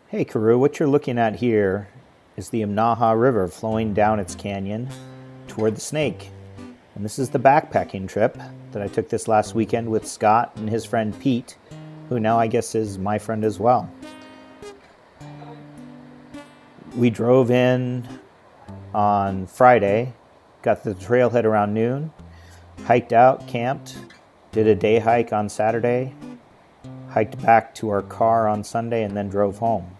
Hey Karoo, what you're looking at here is the Inaha River flowing down its canyon toward the Snake. And this is the backpacking trip that I took this last weekend with Scott and his friend Pete, who now I guess is my friend as well. We drove in on Friday, got to the trailhead around noon, hiked out, camped, did a day hike on Saturday, hiked back to our car on Sunday, and then drove home.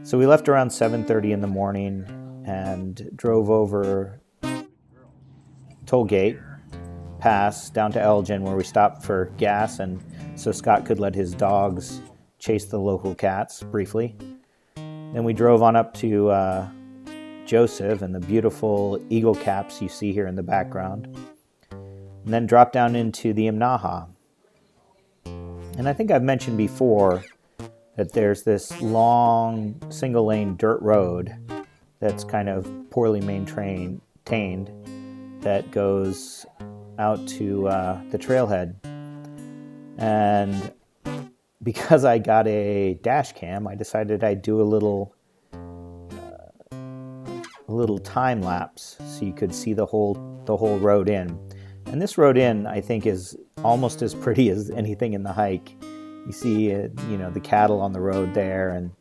So we left around 7:30 in the morning and drove over toll gate, pass down to Elgin where we stopped for gas and so Scott could let his dogs chase the local cats briefly. Then we drove on up to Joseph and the beautiful eagle caps you see here in the background. And then dropped down into the Inaha. And I think I've mentioned before that there's this long single lane dirt road that's kind of poorly maintained that goes out to the trailhead. And because I got a dash cam, I decided I'd do a little time lapse so you could see the whole road in. And this road in, I think, is almost as pretty as anything in the hike. You see, the cattle on the road there, and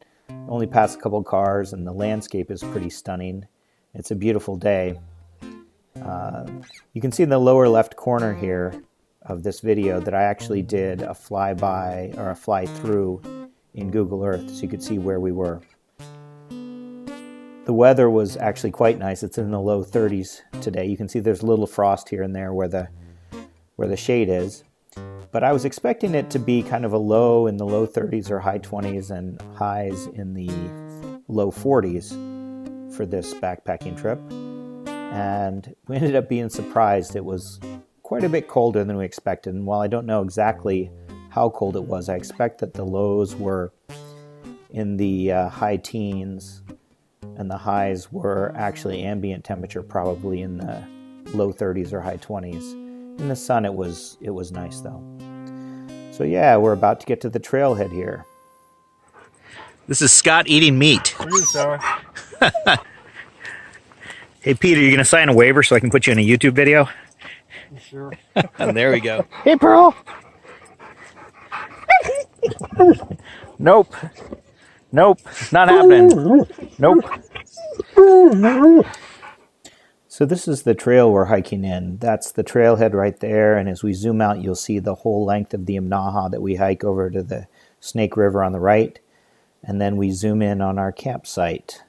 only pass a couple cars, and the landscape is pretty stunning. It's a beautiful day. You can see in the lower left corner here of this video that I actually did a flyby or a fly through in Google Earth, so you could see where we were. The weather was actually quite nice. It's in the low 30s today. You can see there's a little frost here and there where the shade is. But I was expecting it to be kind of a low in the low 30s or high 20s and highs in the low 40s for this backpacking trip. And we ended up being surprised. It was quite a bit colder than we expected. And while I don't know exactly how cold it was, I expect that the lows were in the high teens and the highs were actually ambient temperature, probably in the low 30s or high 20s. In the sun, it was nice though. So yeah, we're about to get to the trailhead here. This is Scott eating meat. Hey Peter, you gonna sign a waiver so I can put you in a YouTube video? Sure. And there we go. Hey Pearl. Nope. Nope. Not happening. Nope. So this is the trail we're hiking in. That's the trailhead right there, and as we zoom out, you'll see the whole length of the Inaha that we hike over to the Snake River on the right, and then we zoom in on our campsite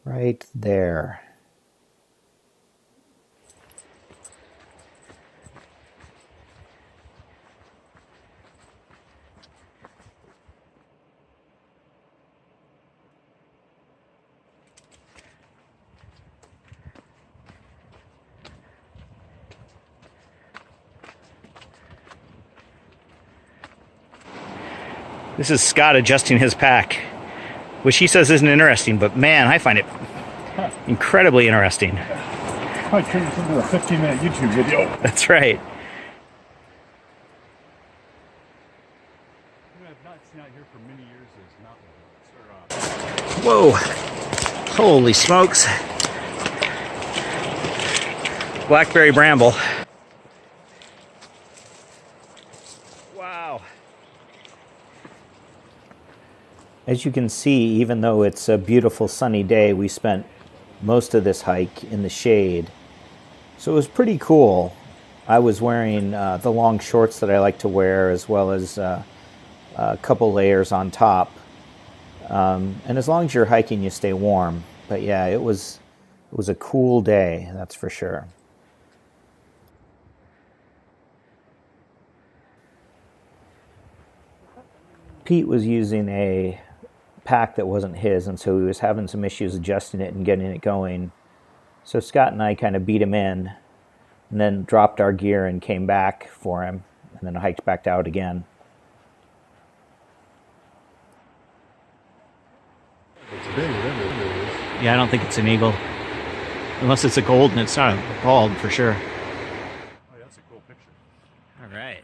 right there. This is Scott adjusting his pack, which he says isn't interesting, but man, I find it incredibly interesting. I turned this into a 15-minute YouTube video. That's right. I've not seen out here for many years is mountain goats. Whoa! Holy smokes! Blackberry bramble. Wow! As you can see, even though it's a beautiful sunny day, we spent most of this hike in the shade. So it was pretty cool. I was wearing the long shorts that I like to wear, as well as a couple layers on top. And as long as you're hiking, you stay warm. But yeah, it was a cool day, that's for sure. Pete was using a pack that wasn't his, and so he was having some issues adjusting it and getting it going. So Scott and I kind of beat him in and then dropped our gear and came back for him and then hiked back out again. Yeah, I don't think it's an eagle. Unless it's a gold, and it's not a bald for sure. Oh, yeah, that's a cool picture. All right.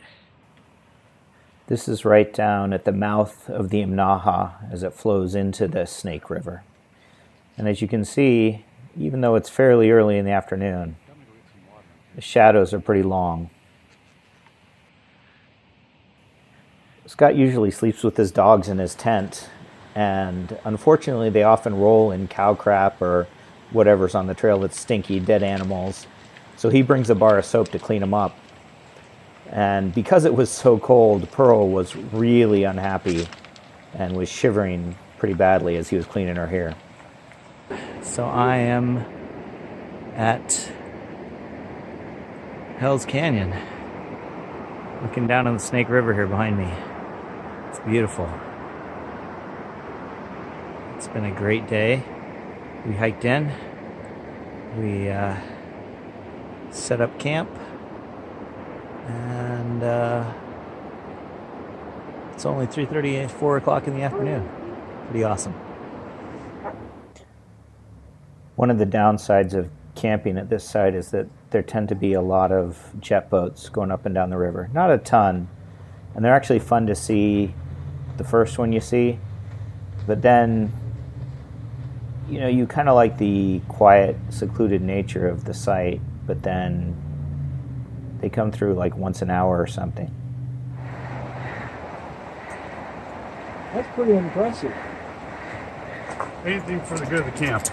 This is right down at the mouth of the Inaha as it flows into the Snake River. And as you can see, even though it's fairly early in the afternoon, the shadows are pretty long. Scott usually sleeps with his dogs in his tent, and unfortunately they often roll in cow crap or whatever's on the trail that's stinky, dead animals. So he brings a bar of soap to clean them up. And because it was so cold, Pearl was really unhappy and was shivering pretty badly as he was cleaning her hair. So I am at Hell's Canyon, looking down on the Snake River here behind me. It's beautiful. It's been a great day. We hiked in. We set up camp. And it's only 3:30, 4 o'clock in the afternoon. Pretty awesome. One of the downsides of camping at this site is that there tend to be a lot of jet boats going up and down the river. Not a ton, and they're actually fun to see, the first one you see, but then, you know, you kind of like the quiet, secluded nature of the site, but then they come through like once an hour or something. That's pretty impressive. Anything for the good of the camp.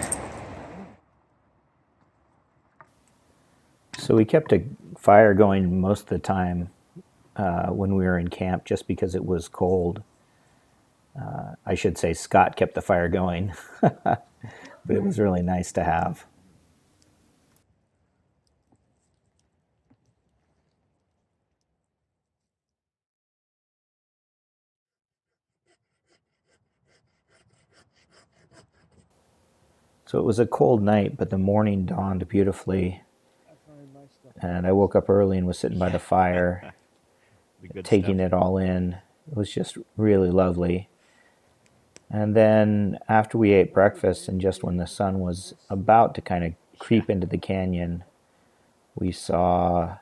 So we kept a fire going most of the time when we were in camp, just because it was cold. I should say Scott kept the fire going, but it was really nice to have. So it was a cold night, but the morning dawned beautifully. And I woke up early and was sitting by the fire, taking it all in. It was just really lovely. And then after we ate breakfast, and just when the sun was about to kind of creep into the canyon, we saw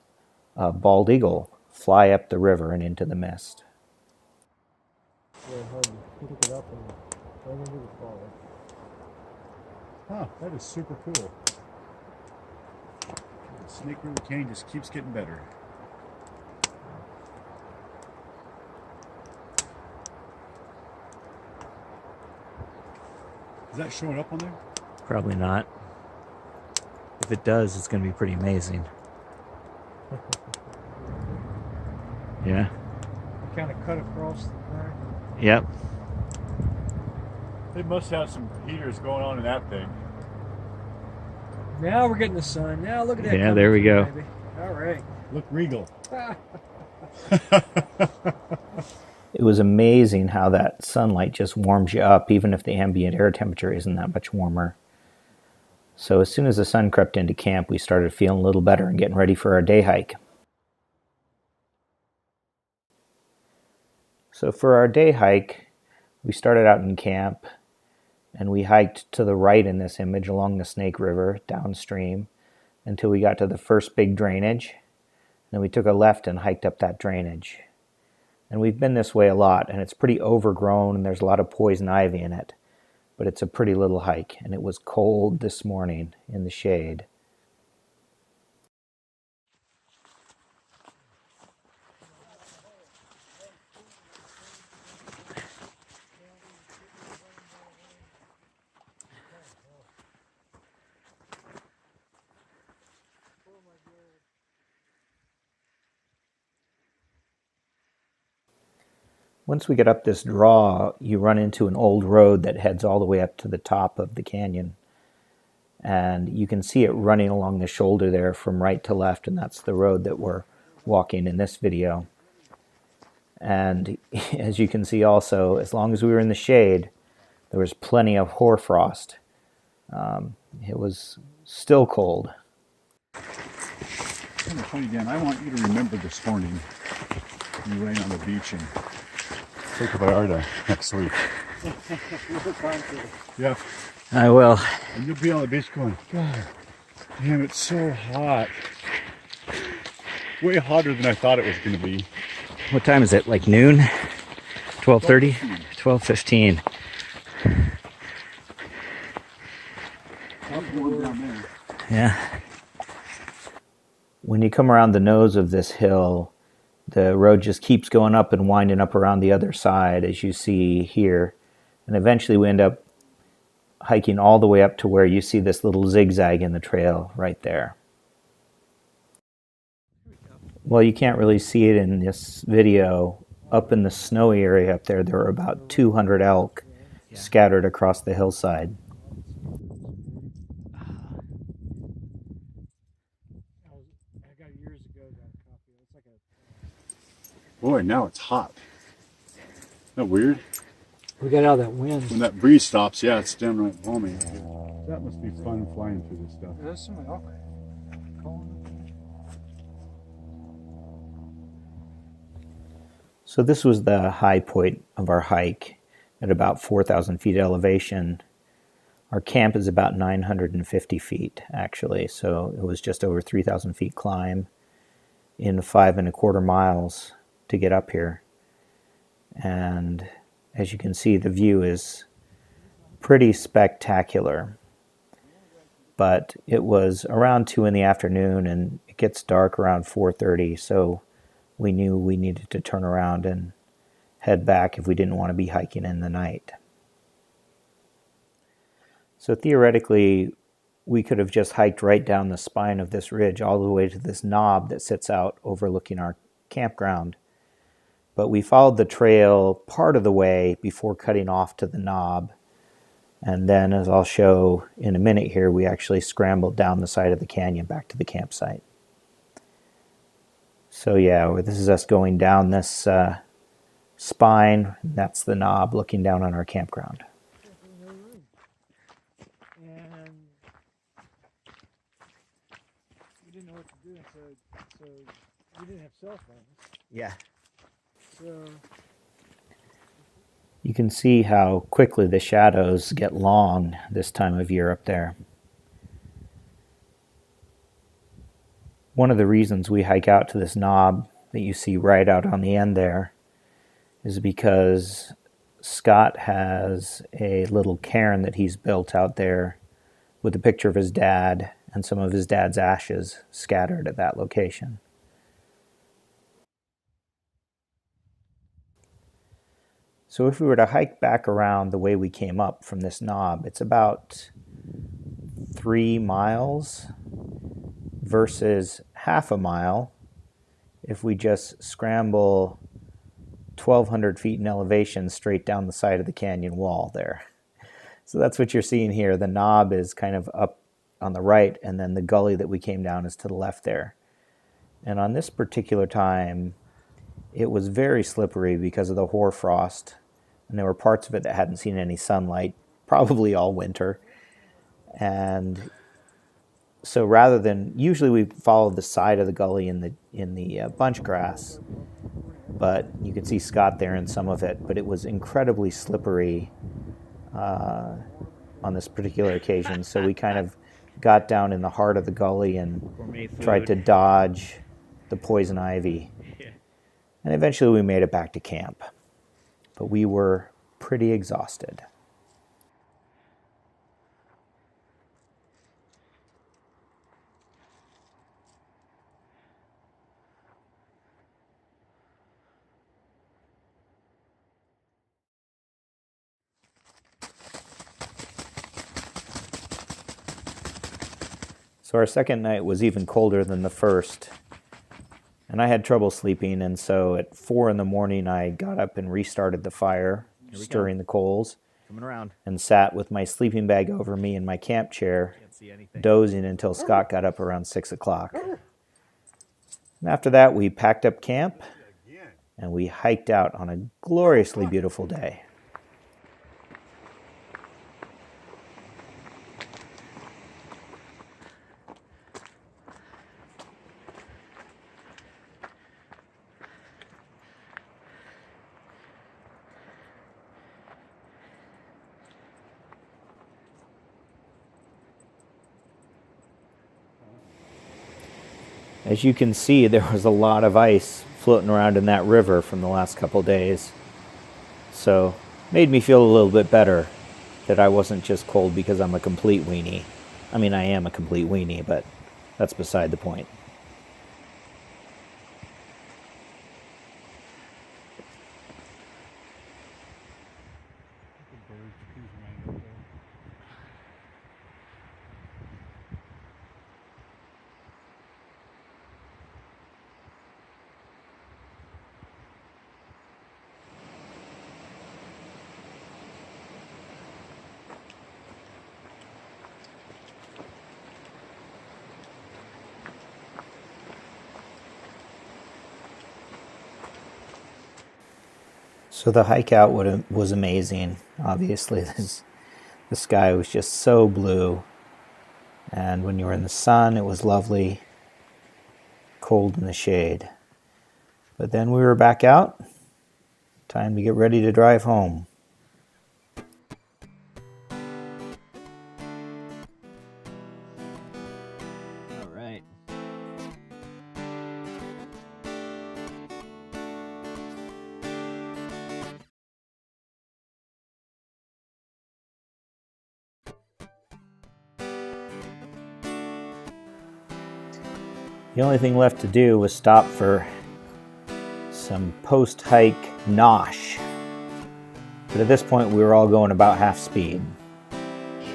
a bald eagle fly up the river and into the mist. Huh, that is super cool. The Snake River Canyon just keeps getting better. Is that showing up on there? Probably not. If it does, it's going to be pretty amazing. Yeah. Kind of cut across the track. Yep. They must have some heaters going on in that thing. Now we're getting the sun. Now look at that. Yeah, there we go. Baby. All right. Look regal. It was amazing how that sunlight just warms you up, even if the ambient air temperature isn't that much warmer. So as soon as the sun crept into camp, we started feeling a little better and getting ready for our day hike. So for our day hike, we started out in camp, and we hiked to the right in this image along the Snake River downstream until we got to the first big drainage. Then we took a left and hiked up that drainage. And we've been this way a lot, and it's pretty overgrown, and there's a lot of poison ivy in it. But it's a pretty little hike, and it was cold this morning in the shade. Once we get up this draw, you run into an old road that heads all the way up to the top of the canyon. And you can see it running along the shoulder there from right to left, and that's the road that we're walking in this video. And as you can see also, as long as we were in the shade, there was plenty of hoarfrost. It was still cold. Kind of funny, Dan. I want you to remember this morning when you ran on the beach and take a Vallarta next week. Yeah. I will. And you'll be on the beach going, God, damn, it's so hot. Way hotter than I thought it was going to be. What time is it? Like noon? 12:30? 12:15. Yeah. When you come around the nose of this hill, the road just keeps going up and winding up around the other side, as you see here. And eventually we end up hiking all the way up to where you see this little zigzag in the trail right there. Well, you can't really see it in this video. Up in the snowy area up there, there are about 200 elk scattered across the hillside. I got years ago got a copy. It's like a. Boy, now it's hot. Isn't that weird? We got out of that wind. When that breeze stops, yeah, it's downright balmy. That must be fun flying through this stuff. There's some elk calling. So this was the high point of our hike at about 4,000 feet elevation. Our camp is about 950 feet, actually, so it was just over 3,000 feet climb in 5.25 miles to get up here. And as you can see, the view is pretty spectacular. But it was around 2 in the afternoon, and it gets dark around 4:30, so we knew we needed to turn around and head back if we didn't want to be hiking in the night. So theoretically, we could have just hiked right down the spine of this ridge all the way to this knob that sits out overlooking our campground. But we followed the trail part of the way before cutting off to the knob. And then, as I'll show in a minute here, we actually scrambled down the side of the canyon back to the campsite. So yeah, this is us going down this spine. That's the knob looking down on our campground. And we didn't know what to do, so we didn't have cell phones. Yeah. So You can see how quickly the shadows get long this time of year up there. One of the reasons we hike out to this knob that you see right out on the end there is because Scott has a little cairn that he's built out there with a picture of his dad and some of his dad's ashes scattered at that location. So if we were to hike back around the way we came up from this knob, it's about 3 miles versus half a mile if we just scramble 1,200 feet in elevation straight down the side of the canyon wall there. So that's what you're seeing here. The knob is kind of up on the right, and then the gully that we came down is to the left there. And on this particular time, it was very slippery because of the hoarfrost, and there were parts of it that hadn't seen any sunlight, probably all winter. And so rather than, usually we follow the side of the gully in the bunch grass, but you can see Scott there in some of it, but it was incredibly slippery on this particular occasion. So we kind of got down in the heart of the gully and tried to dodge the poison ivy. And eventually we made it back to camp, but we were pretty exhausted. So our second night was even colder than the first, and I had trouble sleeping, and so at 4 in the morning I got up and restarted the fire, stirring the coals, Coming around. and sat with my sleeping bag over me in my camp chair, Can't see anything. dozing until Scott got up around 6 o'clock. And after that we packed up camp, and we hiked out on a gloriously beautiful day. As you can see, there was a lot of ice floating around in that river from the last couple days. So, made me feel a little bit better that I wasn't just cold because I'm a complete weenie. I mean, I am a complete weenie, but that's beside the point. The birds cruising around up there. So the hike out was amazing. Obviously, the sky was just so blue. And when you were in the sun, it was lovely, cold in the shade. But then we were back out. Time to get ready to drive home. All right. The only thing left to do was stop for some post-hike nosh. But at this point, we were all going about half speed.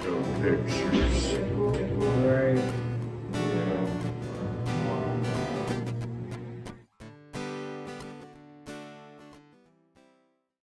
Show pictures. Right.